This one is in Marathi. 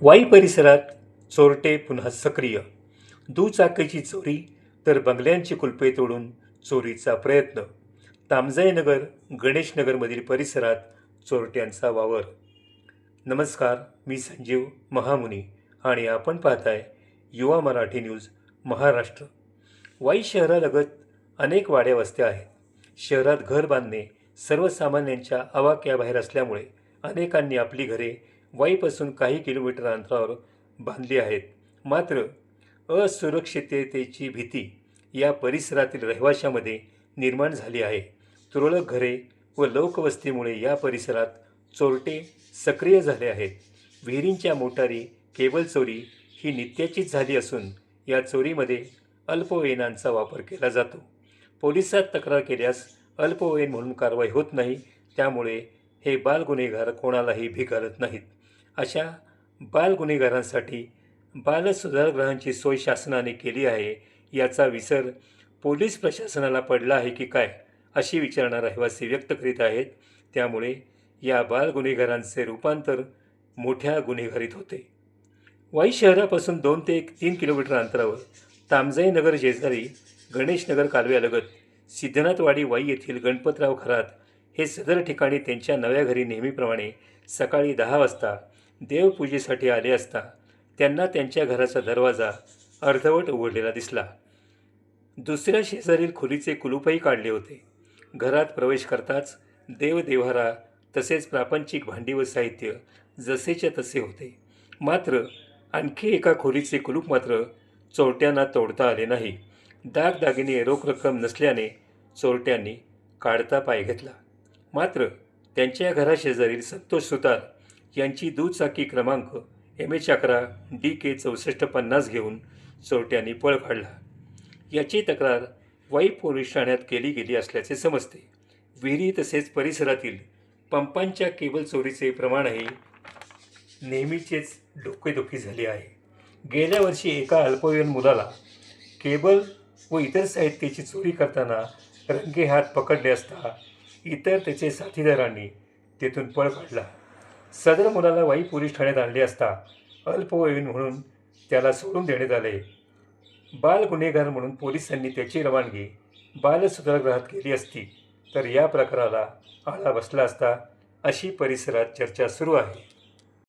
वाई परिसरात चोरटे पुन्हा सक्रिय. दुचाकीची चोरी तर बंगल्यांची कुलपे तोडून चोरीचा प्रयत्न. तामजाईनगर गणेशनगरमधील परिसरात चोरट्यांचा वावर. नमस्कार, मी संजीव महामुनी आणि आपण पाहताय युवा मराठी न्यूज महाराष्ट्र. वाई शहरालगत अनेक वाड्या वस्त्या आहेत. शहरात घर बांधणे सर्वसामान्यांच्या आवाक्याबाहेर असल्यामुळे अनेकांनी आपली घरे वाईपासून काही किलोमीटर अंतरावर बांधली आहेत. मात्र असुरक्षिततेची भीती या परिसरातील रहिवाशांमध्ये निर्माण झाली आहे. तुरळक घरे व लोकवस्तीमुळे या परिसरात चोरटे सक्रिय झाले आहेत. विहिरींच्या मोटारी, केबल चोरी ही नित्याचीच झाली असून या चोरीमध्ये अल्पवयीनांचा वापर केला जातो. पोलिसात तक्रार केल्यास अल्पवयीन म्हणून कारवाई होत नाही, त्यामुळे हे बाल गुन्हेगार कोणालाही भी घालत नाहीत. अशा बाल गुन्हेगारांसाठी बालसुधारगृहांची सोय शासनाने केली आहे, याचा विसर पोलीस प्रशासनाला पडला आहे की काय, अशी विचारणा रहिवासी व्यक्त करीत आहेत. त्यामुळे या बाल गुन्हेगारांचे रूपांतर मोठ्या गुन्हेगारीत होते. वाई शहरापासून 2 ते 3 किलोमीटर अंतरावर तामजाईनगर शेजारी गणेशनगर कालव्यालगत सिद्धनाथवाडी वाई येथील गणपतराव खरात हे सदर ठिकाणी त्यांच्या नव्या घरी नेहमीप्रमाणे सकाळी 10 वाजता देवपूजेसाठी आले असता त्यांना त्यांच्या घराचा दरवाजा अर्धवट उघडलेला दिसला. दुसऱ्या शेजारील खोलीचे कुलूपही काढले होते. घरात प्रवेश करताच देवदेव्हारा तसेच प्रापंचिक भांडी व साहित्य जसेच्या तसे होते. मात्र आणखी एका खोलीचे कुलूप मात्र चोरट्यांना तोडता आले नाही. दागदागिने रोख रक्कम नसल्याने चोरट्यांनी काढता पाय घेतला. मात्र त्यांच्या घराशेजारील संतोष सुतार यांची दुचाकी क्रमांक MH11 DK 6450 घेऊन चोरट्यांनी पळ काढला. याची तक्रार वाई पोलीस ठाण्यात केली गेली असल्याचे समजते. विहिरी तसेच परिसरातील पंपांच्या केबल चोरीचे प्रमाणही नेहमीचेच डोकेदुखी झाले आहे. गेल्या वर्षी एका अल्पवयीन मुलाला केबल व इतर साहित्याची चोरी करताना रंगेहात पकडले असता इतर त्याचे साथीदारांनी तेथून पळ काढला. सदर मुलाला वाई पोलीस ठाण्यात आणले असता अल्पवयीन म्हणून त्याला सोडून देण्यात आले. बाल गुन्हेगार म्हणून पोलिसांनी त्याची रवानगी बालसुधारगृहात केली असती तर या प्रकाराला आळा बसला असता, अशी परिसरात चर्चा सुरू आहे.